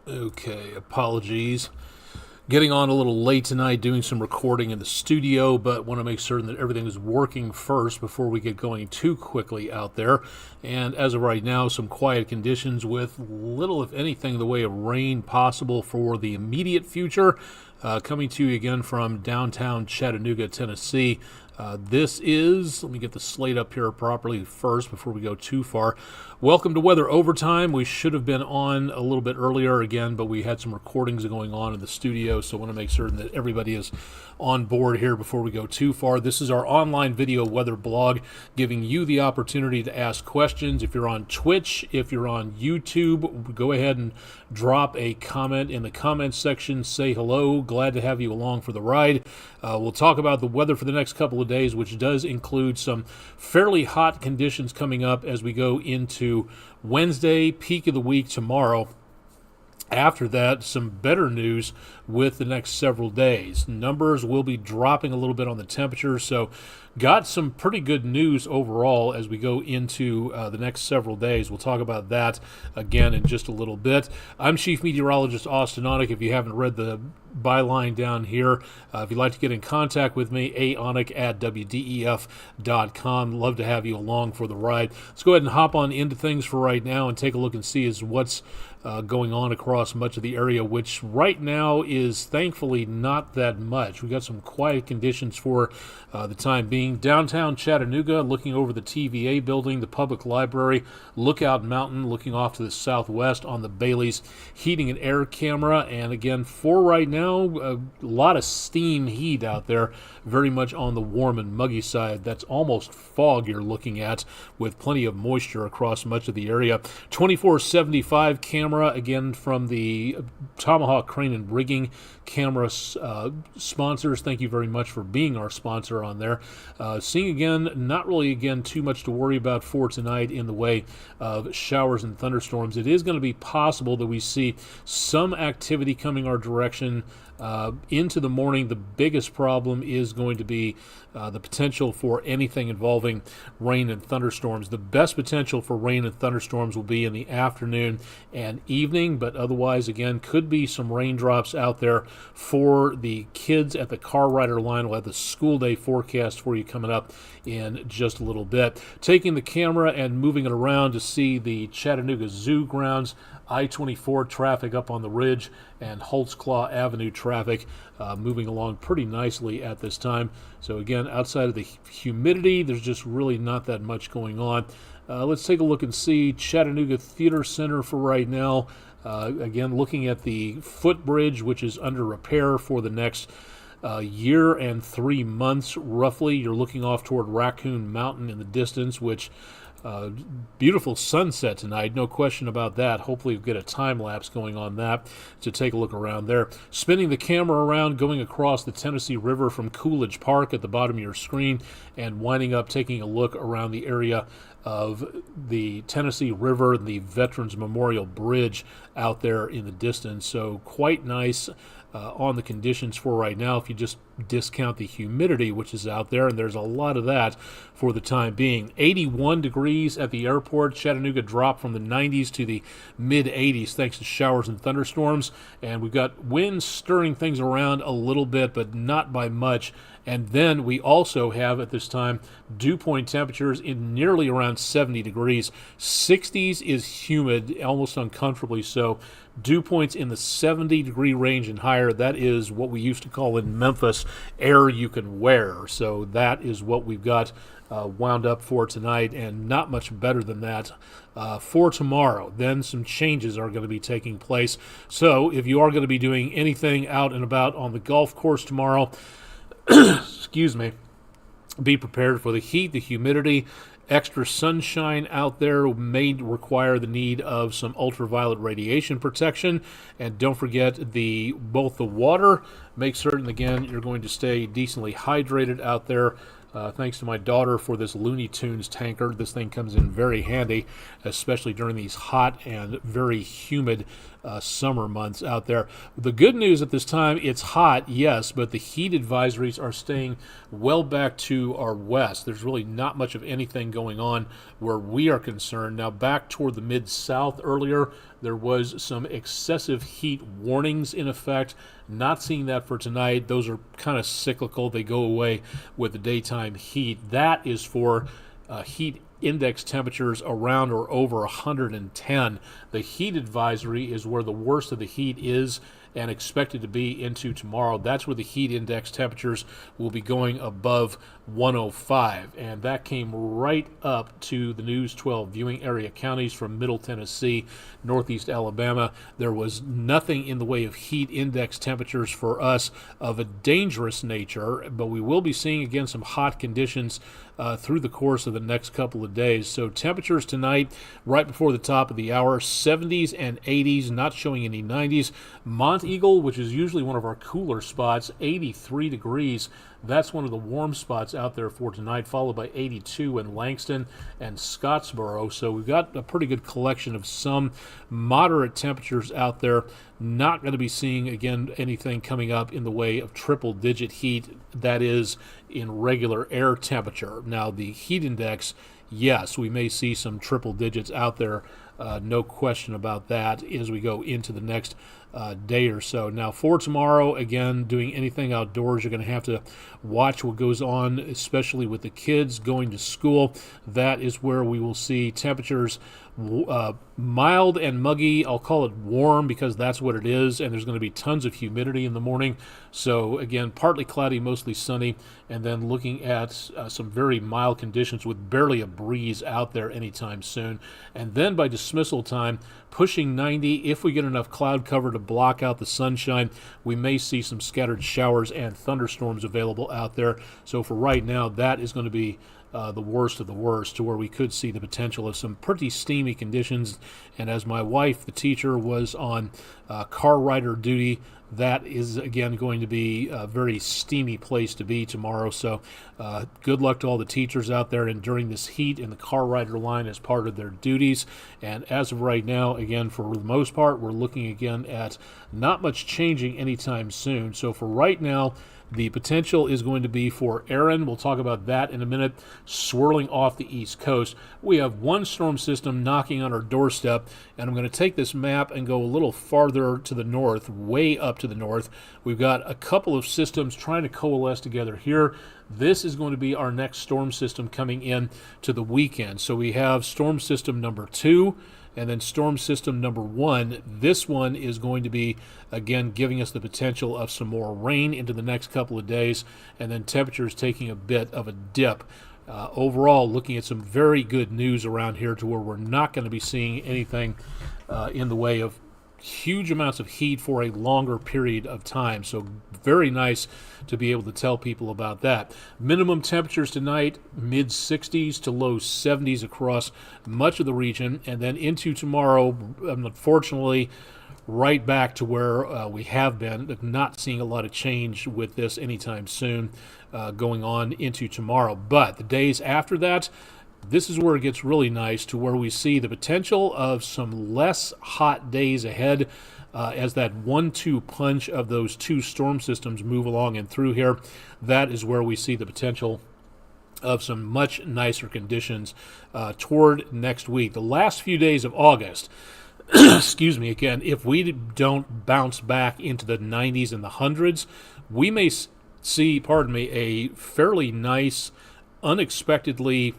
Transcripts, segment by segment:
Okay, apologies. Getting on a little late tonight, doing some recording in the studio, but want to make certain that everything is working first before we get going too quickly out there. And as of right now, some quiet conditions with little, if anything, in the way of rain possible for the immediate future. Coming to you again from downtown Chattanooga, Tennessee. Let me get the slate up here properly first before we go too far. Welcome to Weather Overtime. We should have been on a little bit earlier again, but we had some recordings going on in the studio, so I want to make certain that everybody is on board here before we go too far. This is our online video weather blog, giving you the opportunity to ask questions. If you're on Twitch, if you're on YouTube, go ahead and drop a comment in the comments section. Say hello. Glad to have you along for the ride. We'll talk about the weather for the next couple of days, which does include some fairly hot conditions coming up as we go into Wednesday, peak of the week tomorrow. After that, some better news with the next several days. Numbers will be dropping a little bit on the temperature, so got some pretty good news overall as we go into the next several days. We'll talk about that again in just a little bit. I'm Chief Meteorologist Austin Onek. If you haven't read the byline down here, if you'd like to get in contact with me, aonek@wdef.com. Love to have you along for the ride. Let's go ahead and hop on into things for right now and take a look and see what's going on across much of the area, which right now is thankfully not that much. We got some quiet conditions for the time being. Downtown Chattanooga, looking over the TVA building, the public library, Lookout Mountain, looking off to the southwest on the Bailey's heating and air camera. And again, for right now, a lot of steam heat out there, very much on the warm and muggy side. That's almost fog you're looking at, with plenty of moisture across much of the area. 2475 camera, again from the Tomahawk Crane and Rigging camera sponsors. Thank you very much for being our sponsor on there. Seeing again, not really again too much to worry about for tonight in the way of showers and thunderstorms. It is going to be possible that we see some activity coming our direction into the morning. The biggest problem is going to be the potential for anything involving rain and thunderstorms. The best potential for rain and thunderstorms will be in the afternoon and evening, but otherwise, again, could be some raindrops out there for the kids at the car rider line. We'll have the school day forecast for you coming up in just a little bit. Taking the camera and moving it around to see the Chattanooga Zoo grounds. I-24 traffic up on the ridge and Holtzclaw Avenue traffic moving along pretty nicely at this time. So again, outside of the humidity, there's just really not that much going on. Let's take a look and see Chattanooga Theater Center for right now. Again, looking at the footbridge, which is under repair for the next year and 3 months roughly. You're looking off toward Raccoon Mountain in the distance, which beautiful sunset tonight, no question about that. Hopefully we'll get a time lapse going on that to take a look around there. Spinning the camera around, going across the Tennessee River from Coolidge Park at the bottom of your screen and winding up taking a look around the area of the Tennessee River and the Veterans Memorial Bridge out there in the distance. So quite nice on the conditions for right now, if you just discount the humidity which is out there, and there's a lot of that for the time being. 81 degrees at the airport. Chattanooga dropped from the 90s to the mid 80s thanks to showers and thunderstorms, and we've got winds stirring things around a little bit, but not by much. And then we also have at this time dew point temperatures in nearly around 70 degrees. 60s is humid, almost uncomfortably so. Dew points in the 70-degree range and higher. That is what we used to call in Memphis air you can wear. So that is what we've got wound up for tonight, and not much better than that for tomorrow. Then some changes are going to be taking place. So if you are going to be doing anything out and about on the golf course tomorrow, excuse me, be prepared for the heat, the humidity. Extra sunshine out there may require the need of some ultraviolet radiation protection. And don't forget both the water. Make certain, again, you're going to stay decently hydrated out there. Thanks to my daughter for this Looney Tunes tanker. This thing comes in very handy, especially during these hot and very humid summer months out there. The good news at this time, it's hot, yes, but the heat advisories are staying well back to our west. There's really not much of anything going on where we are concerned. Now back toward the mid-south earlier, there was some excessive heat warnings in effect. Not seeing that for tonight. Those are kind of cyclical. They go away with the daytime heat. That is for heat index temperatures around or over 110. The heat advisory is where the worst of the heat is and expected to be into tomorrow. That's where the heat index temperatures will be going above 105, and that came right up to the News 12 viewing area counties from Middle Tennessee, Northeast Alabama. There was nothing in the way of heat index temperatures for us of a dangerous nature, but we will be seeing again some hot conditions through the course of the next couple of days. So temperatures tonight, right before the top of the hour, 70s and 80s, not showing any 90s. Mont Eagle, which is usually one of our cooler spots, 83 degrees. That's one of the warm spots out there for tonight, followed by 82 in Langston and Scottsboro. So we've got a pretty good collection of some moderate temperatures out there. Not going to be seeing, again, anything coming up in the way of triple-digit heat, that is, in regular air temperature. Now, the heat index, yes, we may see some triple digits out there, no question about that, as we go into the next day or so. Now, for tomorrow, again, doing anything outdoors, you're going to have to watch what goes on, especially with the kids going to school. That is where we will see temperatures mild and muggy. I'll call it warm because that's what it is, and there's going to be tons of humidity in the morning. So again, partly cloudy, mostly sunny, and then looking at some very mild conditions with barely a breeze out there anytime soon. And then by dismissal time, pushing 90. If we get enough cloud cover to block out the sunshine, we may see some scattered showers and thunderstorms available out there. So for right now, that is going to be the worst of the worst, to where we could see the potential of some pretty steamy conditions. And as my wife, the teacher, was on car rider duty, that is again going to be a very steamy place to be tomorrow. So good luck to all the teachers out there enduring this heat in the car rider line as part of their duties. And as of right now, again, for the most part, we're looking again at not much changing anytime soon. So for right now, the potential is going to be for Aaron. We'll talk about that in a minute, swirling off the East Coast. We have one storm system knocking on our doorstep, and I'm going to take this map and go a little farther to the north, way up to the north. We've got a couple of systems trying to coalesce together here. This is going to be our next storm system coming in to the weekend. So we have storm system number 2, and then storm system number 1. This one is going to be, again, giving us the potential of some more rain into the next couple of days, and then temperatures taking a bit of a dip. Overall, looking at some very good news around here, to where we're not going to be seeing anything in the way of huge amounts of heat for a longer period of time. So very nice to be able to tell people about that. Minimum temperatures tonight, mid-60s to low 70s across much of the region, and then into tomorrow, unfortunately, right back to where we have been, not seeing a lot of change with this anytime soon going on into tomorrow. But the days after that, this is where it gets really nice, to where we see the potential of some less hot days ahead as that 1-2 punch of those two storm systems move along and through here. That is where we see the potential of some much nicer conditions toward next week. The last few days of August, excuse me again, if we don't bounce back into the 90s and the hundreds, we may see, a fairly nice, unexpectedly,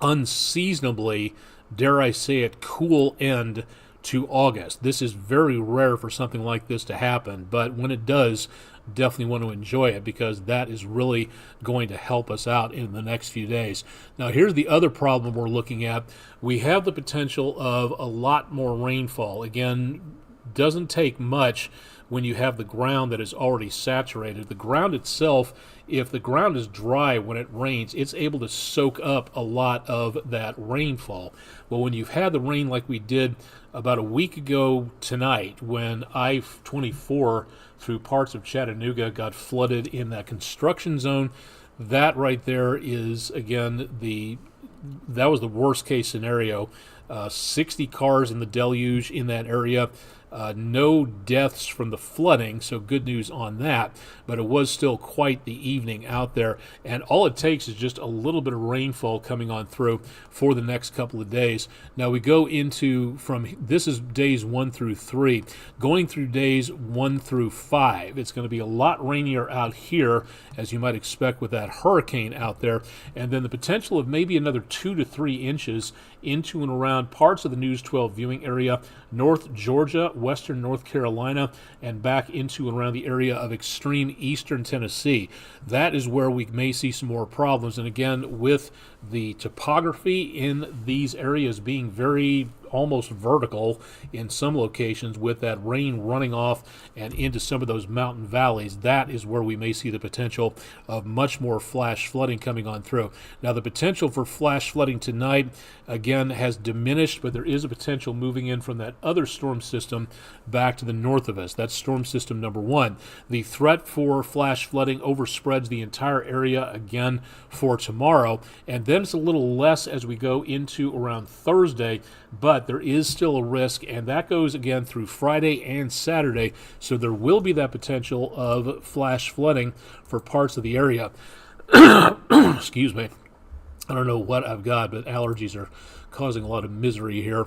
unseasonably, dare I say it, cool end to August. This is very rare for something like this to happen, but when it does, definitely want to enjoy it, because that is really going to help us out in the next few days. Now, here's the other problem we're looking at. We have the potential of a lot more rainfall. Again, doesn't take much when you have the ground that is already saturated. The ground itself, if the ground is dry when it rains, it's able to soak up a lot of that rainfall. Well, when you've had the rain like we did about a week ago tonight, when I-24 through parts of Chattanooga got flooded in that construction zone, that right there is, again, that was the worst case scenario. 60 cars in the deluge in that area. No deaths from the flooding, so good news on that, but it was still quite the evening out there, and all it takes is just a little bit of rainfall coming on through for the next couple of days. Now we go into, this is days 1 through 3, going through days 1 through 5. It's going to be a lot rainier out here, as you might expect with that hurricane out there, and then the potential of maybe another 2 to 3 inches into and around parts of the News 12 viewing area, North Georgia, western North Carolina, and back into and around the area of extreme eastern Tennessee. That is where we may see some more problems. And again, with the topography in these areas being very almost vertical in some locations, with that rain running off and into some of those mountain valleys, that is where we may see the potential of much more flash flooding coming on through. Now, the potential for flash flooding tonight, again, has diminished, but there is a potential moving in from that other storm system back to the north of us. That's storm system number 1. The threat for flash flooding overspreads the entire area again for tomorrow, and then it's a little less as we go into around Thursday, but there is still a risk, and that goes again through Friday and Saturday, so there will be that potential of flash flooding for parts of the area. Excuse me. I don't know what I've got, but allergies are causing a lot of misery here.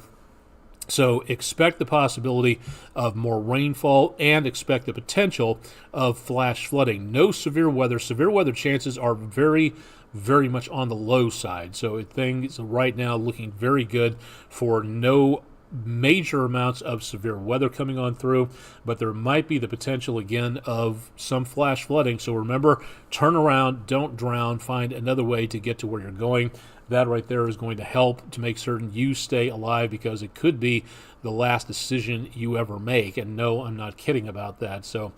So expect the possibility of more rainfall and expect the potential of flash flooding. No severe weather. Severe weather chances are very, very much on the low side. So things right now looking very good for no major amounts of severe weather coming on through, but there might be the potential again of some flash flooding. So remember, turn around, don't drown, find another way to get to where you're going. That right there is going to help to make certain you stay alive, because it could be the last decision you ever make. And no, I'm not kidding about that. So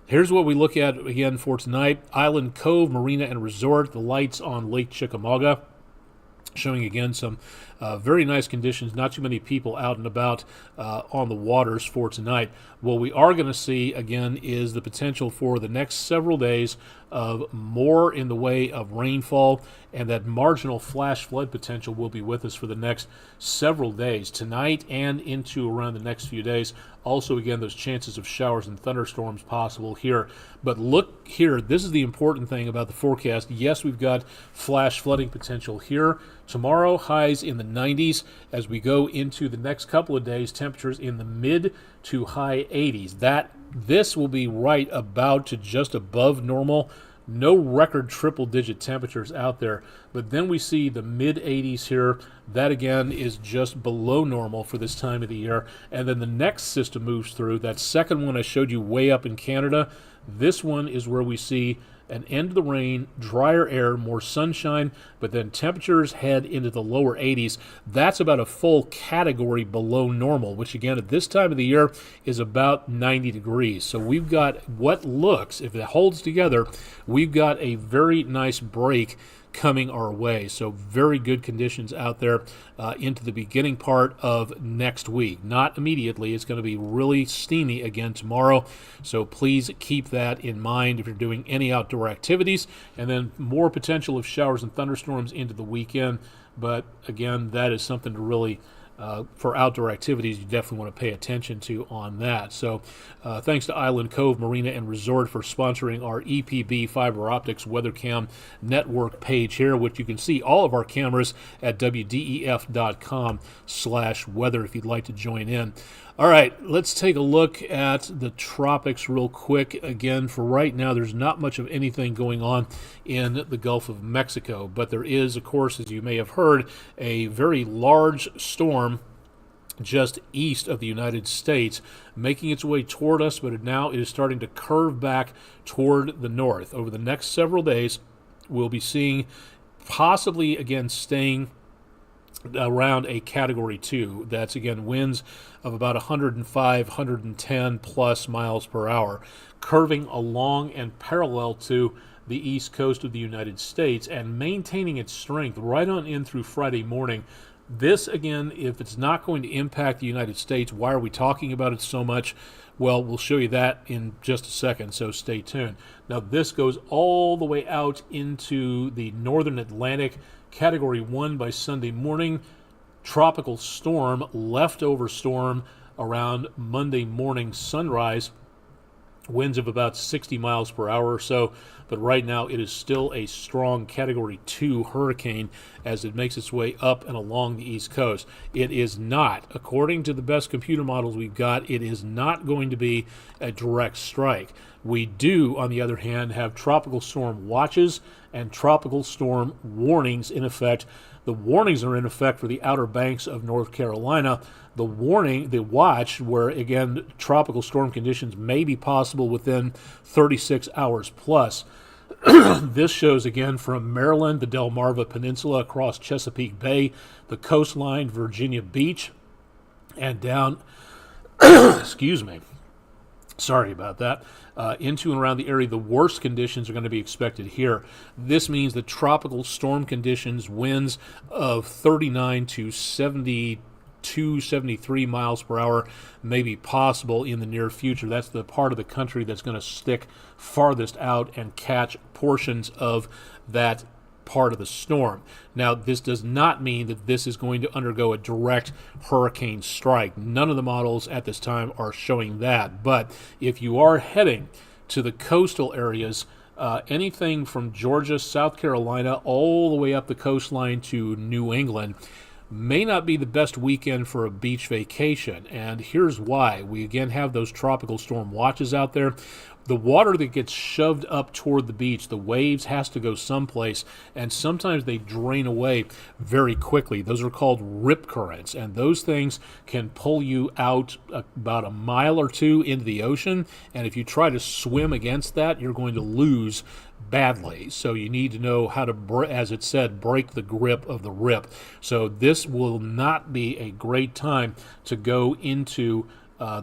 here's what we look at again for tonight. Island Cove Marina and Resort, the lights on Lake Chickamauga, showing again some very nice conditions, not too many people out and about on the waters for tonight. What we are going to see again is the potential for the next several days of more in the way of rainfall, and that marginal flash flood potential will be with us for the next several days, tonight and into around the next few days. Also, again, those chances of showers and thunderstorms possible here. But look here, this is the important thing about the forecast. Yes, we've got flash flooding potential here. Tomorrow, highs in the 90s. As we go into the next couple of days, temperatures in the mid to high 80s. This will be right about to just above normal. No record triple-digit temperatures out there, but then we see the mid-80s here. That, again, is just below normal for this time of the year. And then the next system moves through. That second one I showed you way up in Canada, this one is where we see an end of the rain, drier air, more sunshine, but then temperatures head into the lower 80s. That's about a full category below normal, which again at this time of the year is about 90 degrees. So we've got what looks, if it holds together, we've got a very nice break coming our way. So very good conditions out there into the beginning part of next week. Not immediately. It's going to be really steamy again tomorrow. So please keep that in mind if you're doing any outdoor activities. And then more potential of showers and thunderstorms into the weekend. But again, that is something to really for outdoor activities, you definitely want to pay attention to on that. So thanks to Island Cove Marina and Resort for sponsoring our EPB Fiber Optics WeatherCam Network page here, which you can see all of our cameras at WDEF.com/weather if you'd like to join in. All right, let's take a look at the tropics real quick. Again, for right now, there's not much of anything going on in the Gulf of Mexico, but there is, of course, as you may have heard, a very large storm just east of the United States making its way toward us, but now it is starting to curve back toward the north. Over the next several days, we'll be seeing possibly, again, staying around a Category 2. That's, again, winds of about 105, 110 plus miles per hour, curving along and parallel to the east coast of the United States and maintaining its strength right on in through Friday morning. This, again, if it's not going to impact the United States, why are we talking about it so much? Well, we'll show you that in just a second, so stay tuned. Now, this goes all the way out into the northern Atlantic, Category 1 by Sunday morning. Tropical storm, leftover storm around Monday morning sunrise. Winds of about 60 miles per hour or so, but right now it is still a strong Category 2 hurricane as it makes its way up and along the East Coast. It is not, according to the best computer models we've got, it is not going to be a direct strike. We do, on the other hand, have tropical storm watches and tropical storm warnings in effect. The warnings are in effect for the Outer Banks of North Carolina. The watch, where again tropical storm conditions may be possible within 36 hours plus. This shows again from Maryland, the Delmarva Peninsula across Chesapeake Bay, the coastline, Virginia Beach, and down, excuse me, sorry about that, into and around the area. The worst conditions are going to be expected here. This means that tropical storm conditions, winds of 39 to 73 miles per hour may be possible in the near future. That's the part of the country that's going to stick farthest out and catch portions of that part of the storm. Now, this does not mean that this is going to undergo a direct hurricane strike. None of the models at this time are showing that. But if you are heading to the coastal areas, anything from Georgia, South Carolina, all the way up the coastline to New England, may not be the best weekend for a beach vacation. And here's why. We again have those tropical storm watches out there. The water that gets shoved up toward the beach, the waves, has to go someplace, and sometimes they drain away very quickly. Those are called rip currents, and those things can pull you out about a mile or two into the ocean, and if you try to swim against that, you're going to lose badly. So you need to know how to, as it said, break the grip of the rip. So this will not be a great time to go into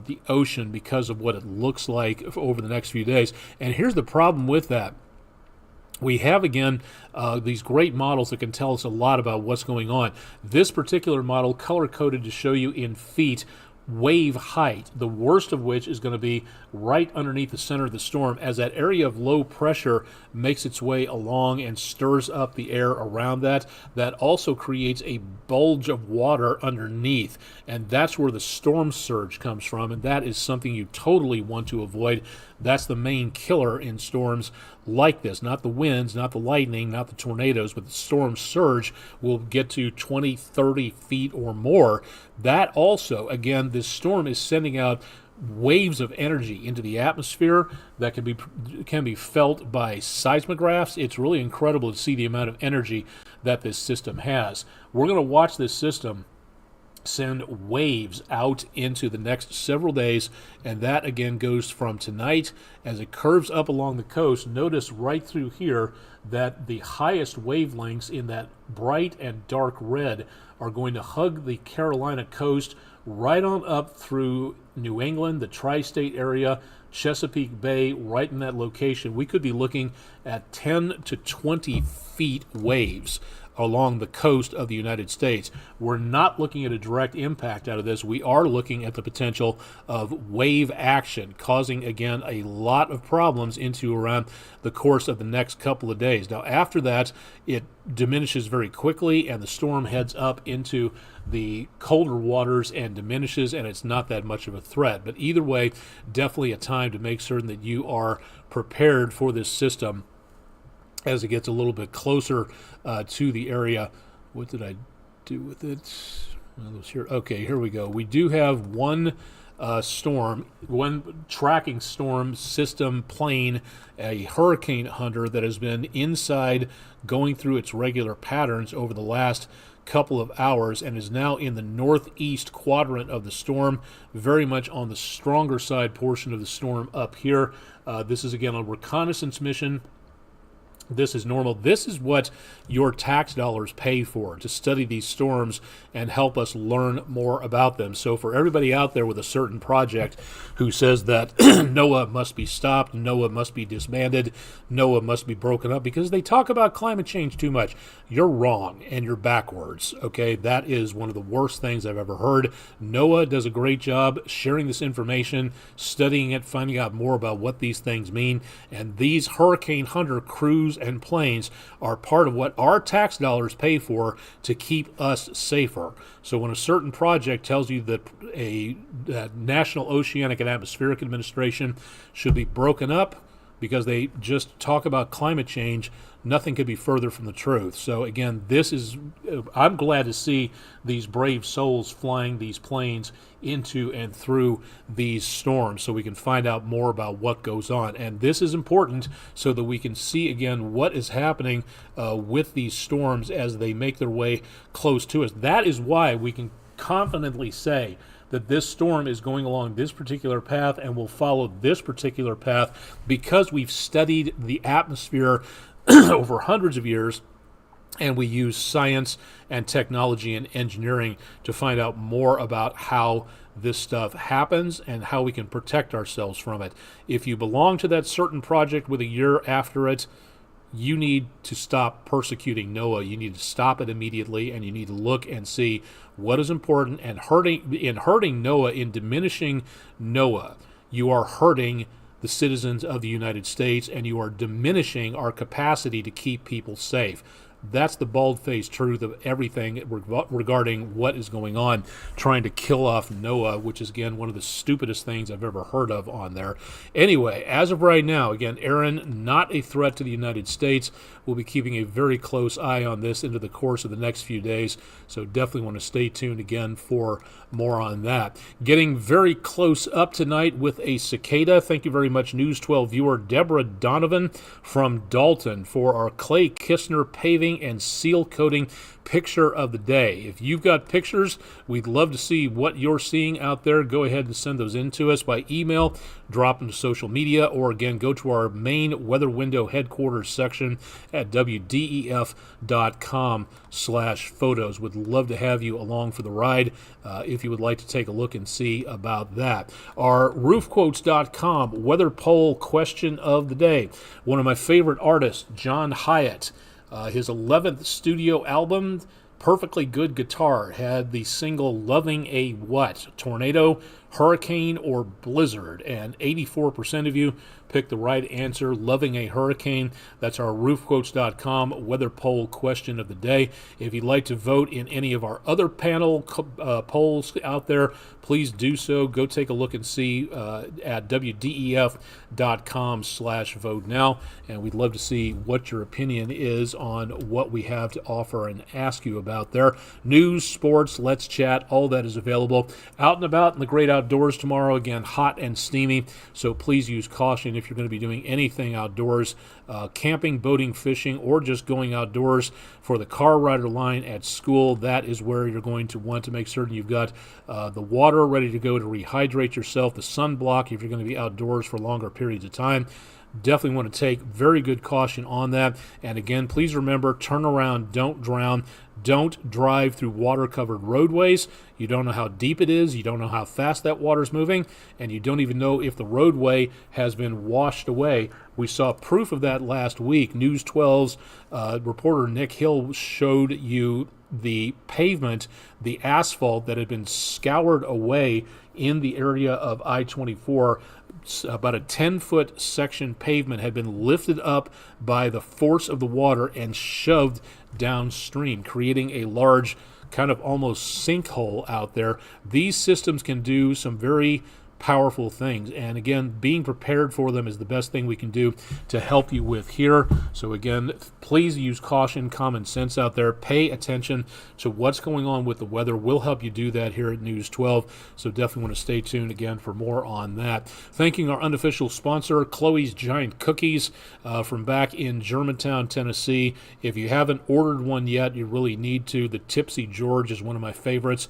the ocean because of what it looks like over the next few days. And here's the problem with that. We have, again, these great models that can tell us a lot about what's going on. This particular model, color-coded to show you in feet wave height, the worst of which is going to be right underneath the center of the storm as that area of low pressure makes its way along and stirs up the air around that. That also creates a bulge of water underneath, and that's where the storm surge comes from, and that is something you totally want to avoid. That's the main killer in storms like this. Not the winds, not the lightning, not the tornadoes, but the storm surge will get to 20, 30 feet or more. That also, again, this storm is sending out waves of energy into the atmosphere that can be felt by seismographs. It's really incredible to see the amount of energy that this system has. We're going to watch this system send waves out into the next several days, and that again goes from tonight as it curves up along the coast. Notice right through here that the highest wavelengths in that bright and dark red are going to hug the Carolina coast right on up through New England, the tri-state area, Chesapeake Bay, right in that location. We could be looking at 10 to 20 feet waves along the coast of the United States. We're not looking at a direct impact out of this. We are looking at the potential of wave action, causing, again, a lot of problems into around the course of the next couple of days. Now, after that, it diminishes very quickly, and the storm heads up into the colder waters and diminishes, and it's not that much of a threat. But either way, definitely a time to make certain that you are prepared for this system as it gets a little bit closer to the area. What did I do with it? Well, it was here. Okay, here we go. We do have one tracking storm system plane, a hurricane hunter that has been inside going through its regular patterns over the last couple of hours and is now in the northeast quadrant of the storm, very much on the stronger side portion of the storm up here. This is again a reconnaissance mission. This is normal. This is what your tax dollars pay for, to study these storms and help us learn more about them. So for everybody out there with a certain project who says that NOAA must be stopped, NOAA must be disbanded, NOAA must be broken up because they talk about climate change too much, you're wrong and you're backwards, okay? That is one of the worst things I've ever heard. NOAA does a great job sharing this information, studying it, finding out more about what these things mean, and these hurricane hunter crews and planes are part of what our tax dollars pay for to keep us safer. So when a certain project tells you that that National Oceanic and Atmospheric Administration should be broken up because they just talk about climate change, nothing could be further from the truth. So again, I'm glad to see these brave souls flying these planes into and through these storms so we can find out more about what goes on. And this is important so that we can see again what is happening with these storms as they make their way close to us. That is why we can confidently say that this storm is going along this particular path and will follow this particular path, because we've studied the atmosphere over hundreds of years, and we use science and technology and engineering to find out more about how this stuff happens and how we can protect ourselves from it. If you belong to that certain project with a year after it, you need to stop persecuting NOAA. You need to stop it immediately, and you need to look and see what is important. And hurting NOAA, in diminishing NOAA, you are hurting the citizens of the United States, and you are diminishing our capacity to keep people safe. That's the bald-faced truth of everything regarding what is going on, trying to kill off NOAA, which is, again, one of the stupidest things I've ever heard of on there. Anyway, as of right now, again, Aaron, not a threat to the United States. We'll be keeping a very close eye on this into the course of the next few days, so definitely want to stay tuned again for more on that. Getting very close up tonight with a cicada. Thank you very much, News 12 viewer Deborah Donovan from Dalton, for our Clay Kistner paving and seal coating picture of the day. If you've got pictures, we'd love to see what you're seeing out there. Go ahead and send those in to us by email, drop them to social media, or again, go to our main Weather Window headquarters section at wdef.com/photos. Would love to have you along for the ride if you would like to take a look and see about that. Our roofquotes.com weather poll question of the day. One of my favorite artists, John Hyatt, his 11th studio album, Perfectly Good Guitar, had the single Loving a What? Tornado, hurricane, or blizzard? And 84% of you picked the right answer, Loving a Hurricane. That's our roofquotes.com weather poll question of the day. If you'd like to vote in any of our other panel polls out there, please do so. Go take a look and see at wdef.com/vote now. And we'd love to see what your opinion is on what we have to offer and ask you about there. News, sports, let's chat, all that is available. Out and about in the great outdoors tomorrow, again, hot and steamy, so please use caution if you're going to be doing anything outdoors, camping, boating, fishing, or just going outdoors for the car rider line at school. That is where you're going to want to make certain you've got the water ready to go to rehydrate yourself, the sunblock if you're going to be outdoors for longer periods of time. Definitely want to take very good caution on that. And again, please remember, turn around, don't drown. Don't drive through water-covered roadways. You don't know how deep it is. You don't know how fast that water's moving. And you don't even know if the roadway has been washed away. We saw proof of that last week. News 12's reporter Nick Hill showed you the pavement, the asphalt that had been scoured away in the area of I-24. About a 10-foot section pavement had been lifted up by the force of the water and shoved downstream, creating a large kind of almost sinkhole out there. These systems can do some very powerful things, and again, being prepared for them is the best thing we can do to help you with here. So again, please use caution, common sense out there. Pay attention to what's going on with the weather. We'll help you do that here at News 12, so definitely want to stay tuned again for more on that. Thanking our unofficial sponsor, Chloe's Giant Cookies from back in Germantown, Tennessee. If you haven't ordered one yet, you really need to. The Tipsy George is one of my favorites.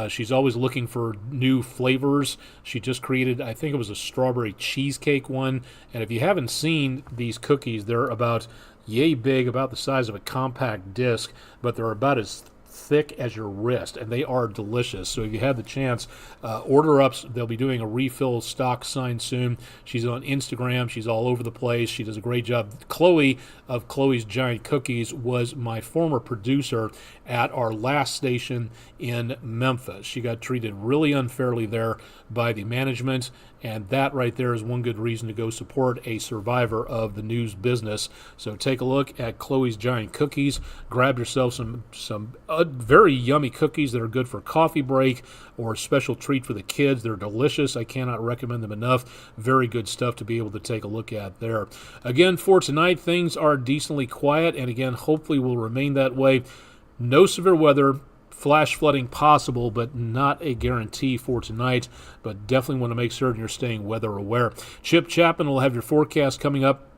She's always looking for new flavors. She just created, I think it was a strawberry cheesecake one. And if you haven't seen these cookies, they're about yay big, about the size of a compact disc, but they're about as thick as your wrist, and they are delicious. So if you have the chance, order up. They'll be doing a refill stock sign soon. She's on Instagram. She's all over the place. She does a great job. Chloe of Chloe's Giant Cookies was my former producer at our last station in Memphis. She got treated really unfairly there by the management, and that right there is one good reason to go support a survivor of the news business. So take a look at Chloe's Giant Cookies. Grab yourself some very yummy cookies that are good for coffee break or a special treat for the kids. They're delicious. I cannot recommend them enough. Very good stuff to be able to take a look at there. Again, for tonight, things are decently quiet, and again, hopefully will remain that way. No severe weather. Flash flooding possible, but not a guarantee for tonight. But definitely want to make certain you're staying weather aware. Chip Chapman will have your forecast coming up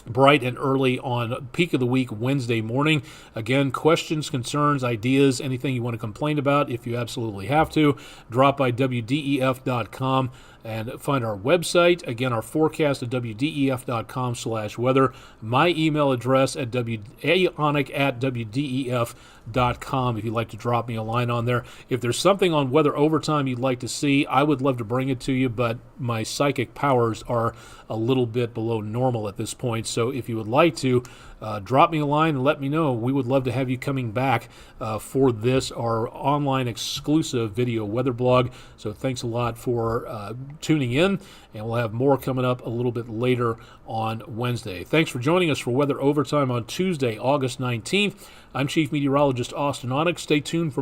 bright and early on peak of the week Wednesday morning. Again, questions, concerns, ideas, anything you want to complain about, if you absolutely have to, drop by WDEF.com and find our website. Again, our forecast at WDEF.com/weather. My email address at aonic@WDEF.com if you'd like to drop me a line on there. If there's something on weather overtime you'd like to see, I would love to bring it to you, but my psychic powers are a little bit below normal at this point. So if you would like to, drop me a line and let me know. We would love to have you coming back for this, our online exclusive video weather blog. So thanks a lot for tuning in, and we'll have more coming up a little bit later on Wednesday. Thanks for joining us for Weather Overtime on Tuesday, August 19th. I'm Chief Meteorologist Austin Onyx. Stay tuned for